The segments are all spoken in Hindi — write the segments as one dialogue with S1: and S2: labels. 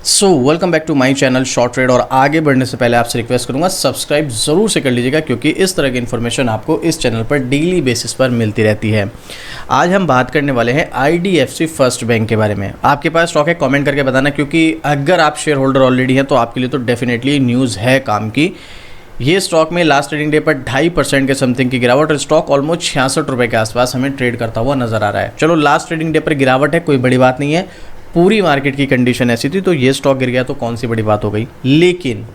S1: So welcome back to my channel short trade. और आगे बढ़ने से पहले आपसे रिक्वेस्ट करूंगा सब्सक्राइब ज़रूर से कर लीजिएगा, क्योंकि इस तरह की इन्फॉर्मेशन आपको इस चैनल पर डेली बेसिस पर मिलती रहती है। आज हम बात करने वाले हैं IDFC फर्स्ट बैंक के बारे में। आपके पास स्टॉक है, कमेंट करके बताना, क्योंकि अगर आप शेयर होल्डर ऑलरेडी हैं तो आपके लिए तो डेफिनेटली न्यूज़ है काम की। ये स्टॉक में लास्ट ट्रेडिंग डे पर 2.5% के समथिंग की गिरावट और स्टॉक ऑलमोस्ट 66 रुपये के आसपास हमें ट्रेड करता हुआ नजर आ रहा है। चलो, लास्ट ट्रेडिंग डे पर गिरावट है, कोई बड़ी बात नहीं है, पूरी मार्केट की कंडीशन ऐसी थी तो ये स्टॉक गिर गया तो कौन सी बड़ी बात हो गई। लेकिन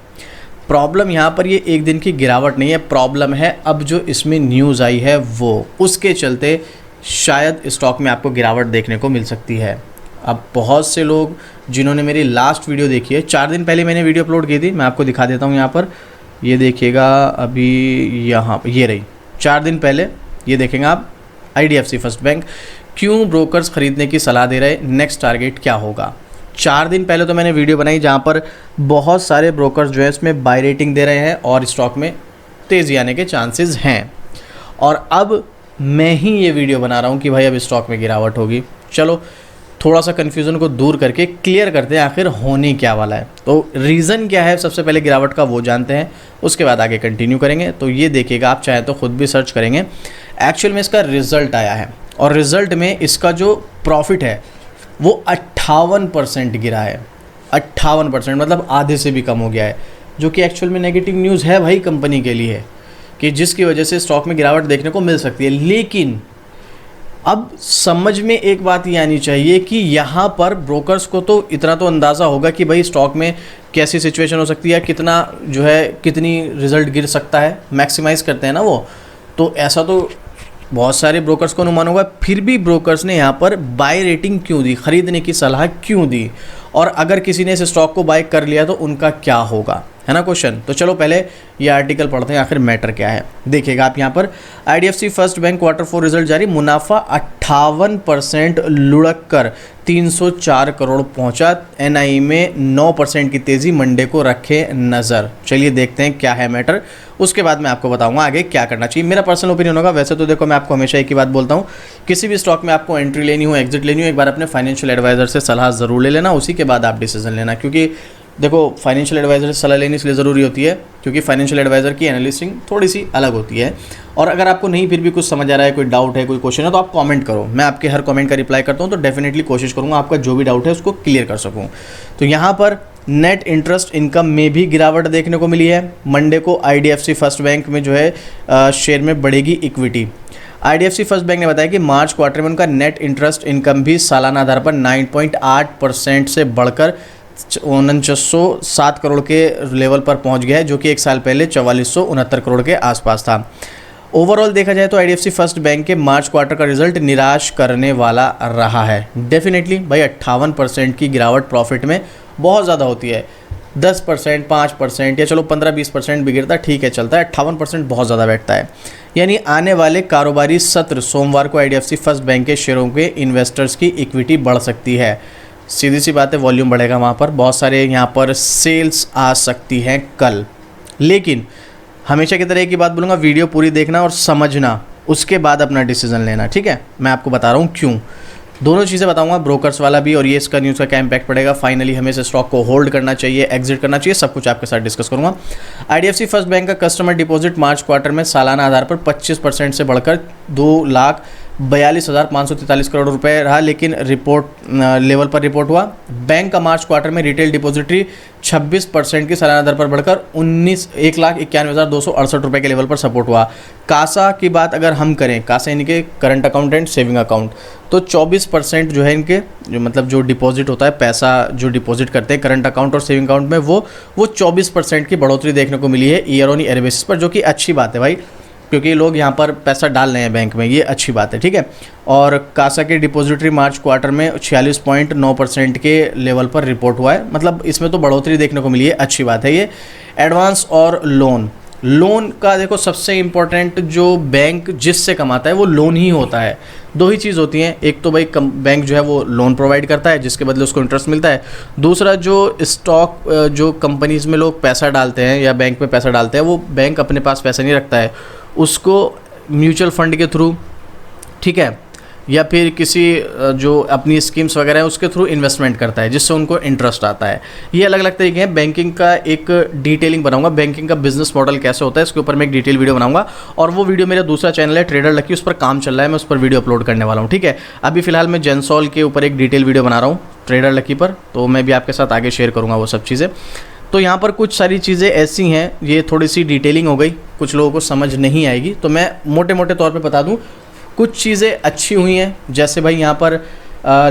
S1: प्रॉब्लम यहाँ पर ये एक दिन की गिरावट नहीं है, प्रॉब्लम है अब जो इसमें न्यूज़ आई है वो, उसके चलते शायद स्टॉक में आपको गिरावट देखने को मिल सकती है। अब बहुत से लोग जिन्होंने मेरी लास्ट वीडियो देखी है, 4 दिन पहले मैंने वीडियो अपलोड की थी, मैं आपको दिखा देता हूँ यहाँ पर, ये देखिएगा अभी यहाँ ये रही 4 दिन पहले, ये देखेंगे आप IDFC फर्स्ट बैंक क्यों ब्रोकर्स खरीदने की सलाह दे रहे, नेक्स्ट टारगेट क्या होगा। 4 दिन पहले तो मैंने वीडियो बनाई जहाँ पर बहुत सारे ब्रोकर्स जो है इसमें बाय रेटिंग दे रहे हैं और स्टॉक में तेज़ी आने के चांसेस हैं। और अब मैं ही ये वीडियो बना रहा हूँ कि भाई अब स्टॉक में गिरावट होगी। चलो थोड़ा सा कन्फ्यूज़न को दूर करके क्लियर करते हैं आखिर होने क्या वाला है। तो रीज़न क्या है सबसे पहले गिरावट का वो जानते हैं, उसके बाद आगे कंटिन्यू करेंगे। तो ये देखिएगा, आप चाहें तो खुद भी सर्च करेंगे। एक्चुअल में इसका रिज़ल्ट आया है और रिज़ल्ट में इसका जो प्रॉफिट है वो 58% गिरा है। 58% मतलब आधे से भी कम हो गया है, जो कि एक्चुअल में नेगेटिव न्यूज़ है भाई कंपनी के लिए, कि जिसकी वजह से स्टॉक में गिरावट देखने को मिल सकती है। लेकिन अब समझ में एक बात ये आनी चाहिए कि यहाँ पर ब्रोकर्स को तो इतना तो अंदाज़ा होगा कि भाई स्टॉक में कैसी सिचुएशन हो सकती है, कितना जो है कितनी रिज़ल्ट गिर सकता है, मैक्सिमाइज़ करते हैं ना वो। तो ऐसा तो बहुत सारे ब्रोकर्स को अनुमान होगा, फिर भी ब्रोकर्स ने यहाँ पर बाय रेटिंग क्यों दी, ख़रीदने की सलाह क्यों दी, और अगर किसी ने इस स्टॉक को बाय कर लिया तो उनका क्या होगा, है ना क्वेश्चन। तो चलो पहले ये आर्टिकल पढ़ते हैं आखिर मैटर क्या है। देखिएगा आप यहाँ पर IDFC first bank Q4 result जारी, मुनाफा 58% लुढ़क कर 304 करोड़ पहुँचा, NI में 9% की तेज़ी, मंडे को रखे नज़र। चलिए देखते हैं क्या है मैटर, उसके बाद मैं आपको बताऊंगा आगे क्या करना चाहिए। मेरा पर्सनल ओपिनियन होगा। वैसे तो देखो, मैं आपको हमेशा एक ही बात बोलता हूँ, किसी भी स्टॉक में आपको एंट्री लेनी हो, एग्जिट लेनी हो, एक बार अपने फाइनेंशियल एडवाइज़र से सलाह ज़रूर ले लेना, उसी के बाद आप डिसीजन लेना। क्योंकि देखो, फाइनेंशियल एडवाइज़र से सलाह लेनी इसलिए ज़रूरी होती है क्योंकि फाइनेंशियल एडवाइज़र की एनालिसिंग थोड़ी सी अलग होती है। और अगर आपको नहीं फिर भी कुछ समझ आ रहा है, कोई डाउट है, कोई क्वेश्चन है, तो आप कमेंट करो, मैं आपके हर कमेंट का रिप्लाई करता हूँ। तो डेफिनेटली कोशिश करूँगा आपका जो भी डाउट है उसको क्लियर कर सकूँ। तो यहाँ पर नेट इंटरेस्ट इनकम में भी गिरावट देखने को मिली है। मंडे को IDFC फर्स्ट बैंक में जो है शेयर में बढ़ेगी इक्विटी। IDFC फर्स्ट बैंक ने बताया कि मार्च क्वार्टर में उनका नेट इंटरेस्ट इनकम भी सालाना आधार पर 9.8% से बढ़कर 4907 करोड़ के लेवल पर पहुंच गया है, जो कि एक साल पहले 4469 करोड़ के आसपास था। ओवरऑल देखा जाए तो IDFC फर्स्ट बैंक के मार्च क्वार्टर का रिजल्ट निराश करने वाला रहा है। डेफिनेटली भाई 58% की गिरावट प्रॉफिट में बहुत ज़्यादा होती है। 10%, 5% या चलो 15-20% भी गिरता है, ठीक है, चलता है। 58% बहुत ज़्यादा बैठता है। यानी आने वाले कारोबारी सत्र सोमवार को IDFC फर्स्ट बैंक के शेयरों के इन्वेस्टर्स की इक्विटी बढ़ सकती है। सीधी सी बात है, वॉल्यूम बढ़ेगा वहाँ पर, बहुत सारे यहाँ पर सेल्स आ सकती हैं कल। लेकिन हमेशा की तरह एक ही बात बोलूँगा, वीडियो पूरी देखना और समझना, उसके बाद अपना डिसीजन लेना, ठीक है। मैं आपको बता रहा हूँ क्यों, दोनों चीज़ें बताऊंगा, ब्रोकर्स वाला भी और ये इसका न्यूज़ का क्या इंपैक्ट पड़ेगा। फाइनली हमें इस स्टॉक को होल्ड करना चाहिए, एग्जिट करना चाहिए, सब कुछ आपके साथ डिस्कस करूंगा। IDFC फर्स्ट बैंक का कस्टमर डिपॉजिट मार्च क्वार्टर में सालाना आधार पर 25% से बढ़कर 2,42,543 करोड़ रुपए रहा। लेकिन रिपोर्ट लेवल पर रिपोर्ट हुआ, बैंक का मार्च क्वार्टर में रिटेल डिपॉजिटरी 26% की सालाना दर पर बढ़कर 1,91,268 रुपये के लेवल पर सपोर्ट हुआ। कासा की बात अगर हम करें, कासा इनके current account and saving account, तो 24% जो है इनके जो मतलब जो डिपॉजिट होता है, पैसा जो डिपॉजिट करते हैं करंट अकाउंट और सेविंग अकाउंट में, वो 24% की बढ़ोतरी देखने को मिली है ईयर ऑन ईयर बेसिस पर, जो कि अच्छी बात है भाई, क्योंकि लोग यहाँ पर पैसा डाल रहे हैं बैंक में, ये अच्छी बात है, ठीक है। और कासा के डिपॉजिटरी मार्च क्वार्टर में 46.9% के लेवल पर रिपोर्ट हुआ है, मतलब इसमें तो बढ़ोतरी देखने को मिली है, अच्छी बात है ये। एडवांस और लोन का देखो, सबसे इम्पोर्टेंट जो बैंक जिससे कमाता है वो लोन ही होता है। दो ही चीज़ होती हैं, एक तो भाई बैंक जो है वो लोन प्रोवाइड करता है जिसके बदले उसको इंटरेस्ट मिलता है, दूसरा जो स्टॉक जो कंपनीज में लोग पैसा डालते हैं या बैंक में पैसा डालते हैं, वो बैंक अपने पास पैसा नहीं रखता है, उसको म्यूचुअल फंड के थ्रू, ठीक है, या फिर किसी जो अपनी स्कीम्स वगैरह है उसके थ्रू इन्वेस्टमेंट करता है जिससे उनको इंटरेस्ट आता है। ये अलग अलग तरीके हैं। बैंकिंग का एक डिटेलिंग बनाऊंगा, बैंकिंग का बिजनेस मॉडल कैसे होता है इसके ऊपर मैं एक डिटेल वीडियो बनाऊंगा, और वो वीडियो मेरा दूसरा चैनल है ट्रेडर लकी, उस पर काम चल रहा है, मैं उस पर वीडियो अपलोड करने वाला हूँ। ठीक है, अभी फिलहाल मैं जेंसॉल के ऊपर एक डिटेल वीडियो बना रहा हूँ ट्रेडर लकी पर, तो मैं भी आपके साथ आगे शेयर करूँगा वो सब चीज़ें। तो यहाँ पर कुछ सारी चीज़ें ऐसी हैं, ये थोड़ी सी डिटेलिंग हो गई, कुछ लोगों को समझ नहीं आएगी, तो मैं मोटे मोटे तौर पे बता दूँ। कुछ चीज़ें अच्छी हुई हैं, जैसे भाई यहाँ पर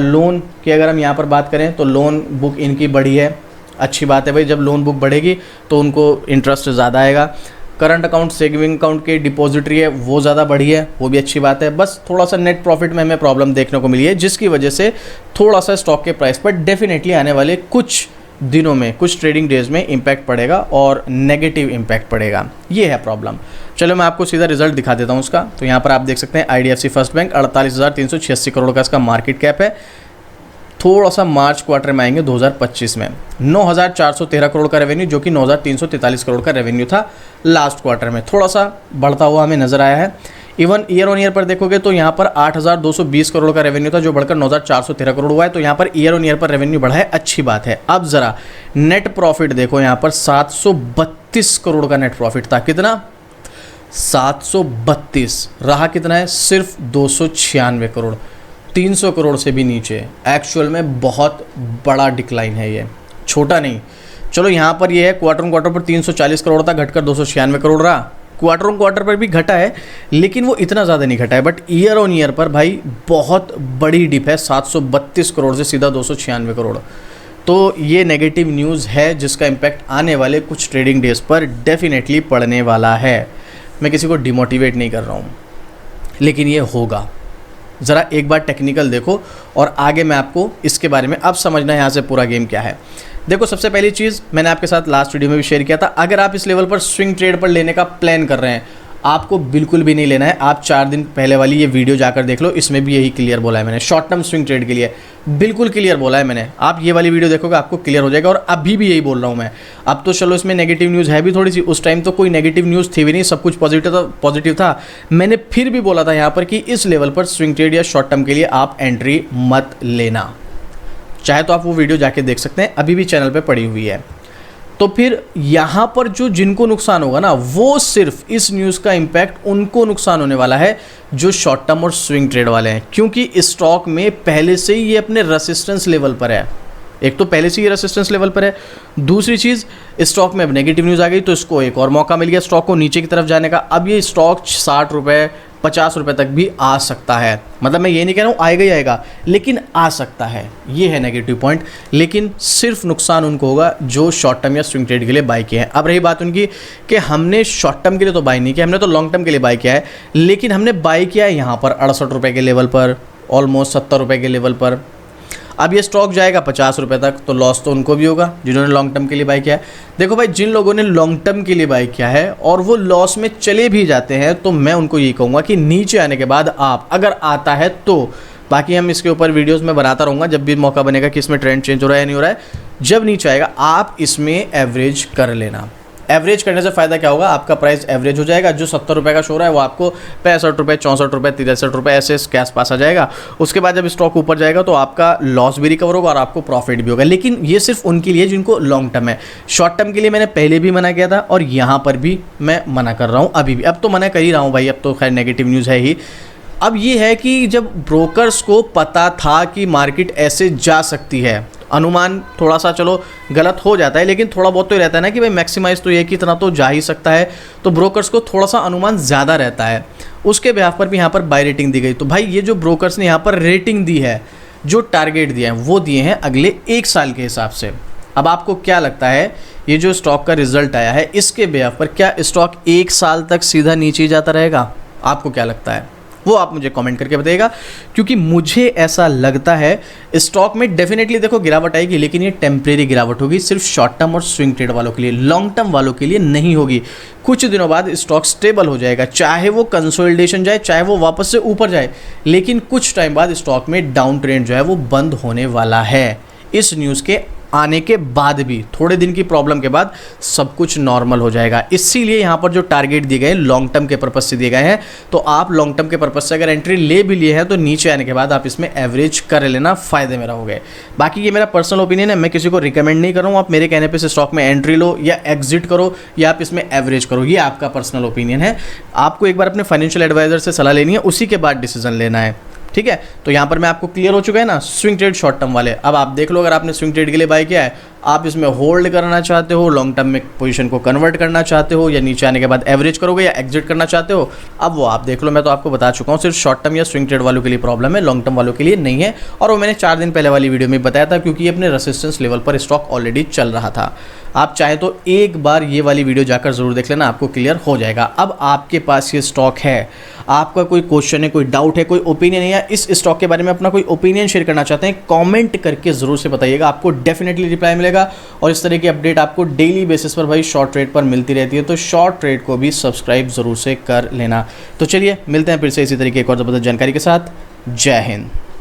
S1: लोन की अगर हम यहाँ पर बात करें तो लोन बुक इनकी बढ़ी है, अच्छी बात है भाई। जब लोन बुक बढ़ेगी तो उनको इंटरेस्ट ज़्यादा आएगा। करंट अकाउंट सेविंग अकाउंट की डिपॉजिटरी है वो ज़्यादा बढ़ी है, वो भी अच्छी बात है। बस थोड़ा सा नेट प्रॉफिट में हमें प्रॉब्लम देखने को मिली है, जिसकी वजह से थोड़ा सा स्टॉक के प्राइस पर डेफिनेटली आने वाले कुछ दिनों में, कुछ ट्रेडिंग डेज में इम्पैक्ट पड़ेगा और नेगेटिव इम्पैक्ट पड़ेगा, ये है प्रॉब्लम। चलो मैं आपको सीधा रिजल्ट दिखा देता हूँ उसका। तो यहाँ पर आप देख सकते हैं IDFC फर्स्ट बैंक 48,386 करोड़ का इसका मार्केट कैप है। थोड़ा सा मार्च क्वार्टर में आएंगे 2025 में 9,413 करोड़ का रेवेन्यू, जो कि 9,343 करोड़ का रेवेन्यू था लास्ट क्वार्टर में, थोड़ा सा बढ़ता हुआ हमें नजर आया है। इवन ईयर ऑन ईयर पर देखोगे तो यहाँ पर 8,220 करोड़ का रेवेन्यू था, जो बढ़कर 9,413 करोड़ हुआ है। तो यहाँ पर ईयर ऑन ईयर पर रेवेन्यू बढ़ा है, अच्छी बात है। अब जरा नेट प्रॉफिट देखो, यहाँ पर 732 करोड़ का नेट प्रॉफिट था। कितना? 732। रहा कितना है? सिर्फ 296 करोड़, 300 करोड़ से भी नीचे। एक्चुअल में बहुत बड़ा डिक्लाइन है ये, छोटा नहीं। चलो यहाँ पर ये है क्वार्टर ऑन क्वार्टर पर 340 करोड़ था, घटकर 296 करोड़ रहा। क्वार्टर ऑन क्वार्टर पर भी घटा है, लेकिन वो इतना ज़्यादा नहीं घटा है। बट ईयर ऑन ईयर पर भाई बहुत बड़ी डिप है, 732 करोड़ से सीधा 296 करोड़। तो ये नेगेटिव न्यूज़ है, जिसका इम्पैक्ट आने वाले कुछ ट्रेडिंग डेज पर डेफिनेटली पड़ने वाला है। मैं किसी को डिमोटिवेट नहीं कर रहा हूँ, लेकिन ये होगा। ज़रा एक बार टेक्निकल देखो और आगे मैं आपको इसके बारे में अब समझना है यहाँ से पूरा गेम क्या है। देखो, सबसे पहली चीज़ मैंने आपके साथ लास्ट वीडियो में भी शेयर किया था, अगर आप इस लेवल पर स्विंग ट्रेड पर लेने का प्लान कर रहे हैं, आपको बिल्कुल भी नहीं लेना है। आप 4 दिन पहले वाली ये वीडियो जाकर देख लो, इसमें भी यही क्लियर बोला है मैंने। शॉर्ट टर्म स्विंग ट्रेड के लिए बिल्कुल क्लियर बोला है मैंने। आप ये वाली वीडियो देखोगे आपको क्लियर हो जाएगा, और अभी भी यही बोल रहा हूँ मैं। अब तो चलो इसमें नेगेटिव न्यूज़ है भी थोड़ी सी, उस टाइम तो कोई नेगेटिव न्यूज़ थी भी नहीं, सब कुछ पॉजिटिव था। मैंने फिर भी बोला था यहाँ पर कि इस लेवल पर स्विंग ट्रेड या शॉर्ट टर्म के लिए आप एंट्री मत लेना। चाहे तो आप वो वीडियो जाके देख सकते हैं, अभी भी चैनल पे पड़ी हुई है। तो फिर यहाँ पर जो जिनको नुकसान होगा ना, वो सिर्फ इस न्यूज़ का इम्पैक्ट उनको नुकसान होने वाला है जो शॉर्ट टर्म और स्विंग ट्रेड वाले हैं, क्योंकि स्टॉक में पहले से ही ये अपने रेसिस्टेंस लेवल पर है। एक तो पहले से ही रेसिस्टेंस लेवल पर है, दूसरी चीज़ स्टॉक में अब नेगेटिव न्यूज़ आ गई तो इसको एक और मौका मिल गया स्टॉक को नीचे की तरफ जाने का। अब ये स्टॉक 60 रुपये 50 रुपये तक भी आ सकता है। मतलब मैं ये नहीं कह रहा हूँ आएगा ही आएगा, लेकिन आ सकता है, ये है नेगेटिव पॉइंट। लेकिन सिर्फ नुकसान उनको होगा जो शॉर्ट टर्म या स्विंग ट्रेड के लिए बाय किए हैं। अब रही बात उनकी कि हमने शॉर्ट टर्म के लिए तो बाय नहीं किया, हमने तो लॉन्ग टर्म के लिए बाय किया है, लेकिन हमने बाय किया है यहाँ पर 68 रुपये के लेवल पर, ऑलमोस्ट 70 रुपये के लेवल पर। अब ये स्टॉक जाएगा 50 रुपये तक, तो लॉस तो उनको भी होगा जिन्होंने लॉन्ग टर्म के लिए बाय किया है। देखो भाई, जिन लोगों ने लॉन्ग टर्म के लिए बाय किया है और वो लॉस में चले भी जाते हैं, तो मैं उनको यही कहूँगा कि नीचे आने के बाद आप अगर आता है तो, बाकी हम इसके ऊपर वीडियोस में बनाता रहूँगा जब भी मौका बनेगा कि इसमें ट्रेंड चेंज हो रहा है या नहीं हो रहा है। जब नीचे आएगा आप इसमें एवरेज कर लेना। एवरेज करने से फ़ायदा क्या होगा, आपका प्राइस एवरेज हो जाएगा। जो 70 रुपये का शो रहा है वो आपको 65 रुपये 64 रुपये 63 रुपये ऐसे इसके आसपास आ जाएगा। उसके बाद जब स्टॉक ऊपर जाएगा तो आपका लॉस भी रिकवर होगा और आपको प्रॉफिट भी होगा। लेकिन ये सिर्फ उनके लिए जिनको लॉन्ग टर्म है। शॉर्ट टर्म के लिए मैंने पहले भी मना किया था और यहाँ पर भी मैं मना कर रहा हूँ अभी भी। अब तो मना कर ही रहा हूँ भाई, अब तो खैर नेगेटिव न्यूज़ है ही। अब ये है कि जब ब्रोकर्स को पता था कि मार्केट ऐसे जा सकती है, अनुमान थोड़ा सा चलो गलत हो जाता है, लेकिन थोड़ा बहुत तो ही रहता है ना कि भाई मैक्सिमाइज तो ये कि इतना तो जा ही सकता है, तो ब्रोकर्स को थोड़ा सा अनुमान ज़्यादा रहता है। उसके बिहाफ पर भी यहाँ पर बाय रेटिंग दी गई। तो भाई ये जो ब्रोकर्स ने यहाँ पर रेटिंग दी है, जो टारगेट दिए हैं वो दिए हैं अगले 1 साल के हिसाब से। अब आपको क्या लगता है, ये जो स्टॉक का रिजल्ट आया है इसके बिहाफ पर क्या स्टॉक 1 साल तक सीधा नीचे जाता रहेगा? आपको क्या लगता है वो आप मुझे कमेंट करके बताइएगा, क्योंकि मुझे ऐसा लगता है स्टॉक में डेफिनेटली देखो गिरावट आएगी, लेकिन ये टेम्परेरी गिरावट होगी, सिर्फ शॉर्ट टर्म और स्विंग ट्रेड वालों के लिए, लॉन्ग टर्म वालों के लिए नहीं होगी। कुछ दिनों बाद स्टॉक स्टेबल हो जाएगा, चाहे वो कंसोलिडेशन जाए चाहे वो वापस से ऊपर जाए, लेकिन कुछ टाइम बाद स्टॉक में डाउन ट्रेंड जो है वो बंद होने वाला है इस न्यूज़ के आने के बाद भी, थोड़े दिन की प्रॉब्लम के बाद सब कुछ नॉर्मल हो जाएगा। इसीलिए यहाँ पर जो टारगेट दिए गए हैं लॉन्ग टर्म के पर्पज से दिए गए हैं, तो आप लॉन्ग टर्म के पर्पज से अगर एंट्री ले भी लिए हैं तो नीचे आने के बाद आप इसमें एवरेज कर लेना, फायदे में रहोगे। बाकी ये मेरा पर्सनल ओपिनियन है, मैं किसी को रिकमेंड नहीं कर रहा हूँ आप मेरे कहने पे से स्टॉक में एंट्री लो या एग्जिट करो या आप इसमें एवरेज करो, ये आपका पर्सनल ओपिनियन है। आपको एक बार अपने फाइनेंशियल एडवाइजर से सलाह लेनी है, उसी के बाद डिसीजन लेना है, ठीक है। तो यहाँ पर मैं आपको क्लियर हो चुका है ना स्विंग ट्रेड शॉर्ट टर्म वाले। अब आप देख लो, अगर आपने स्विंग ट्रेड के लिए बाय किया है, आप इसमें होल्ड करना चाहते हो, लॉन्ग टर्म में पोजीशन को कन्वर्ट करना चाहते हो, या नीचे आने के बाद एवरेज करोगे या एग्जिट करना चाहते हो, अब वो आप देख लो। मैं तो आपको बता चुका हूँ, सिर्फ शॉर्ट टर्म या स्विंग ट्रेड वालों के लिए प्रॉब्लम है, लॉन्ग टर्म वालों के लिए नहीं है। और वो मैंने 4 दिन पहले वाली वीडियो में बताया था, क्योंकि ये अपने रेसिस्टेंस लेवल पर स्टॉक ऑलरेडी चल रहा था। आप चाहे तो एक बार ये वाली वीडियो जाकर जरूर देख लेना, आपको क्लियर हो जाएगा। अब आपके पास ये स्टॉक है, आपका कोई क्वेश्चन है, कोई डाउट है, कोई ओपिनियन है, या इस स्टॉक के बारे में अपना कोई ओपिनियन शेयर करना चाहते हैं, कमेंट करके जरूर से बताइएगा, आपको डेफिनेटली रिप्लाई मिलेगा। और इस तरह की अपडेट आपको डेली बेसिस पर भाई शॉर्ट ट्रेड पर मिलती रहती है, तो शॉर्ट ट्रेड को भी सब्सक्राइब जरूर से कर लेना। तो चलिए मिलते हैं फिर से इसी तरीके एक और ज़बरदस्त जानकारी के साथ। जय हिंद।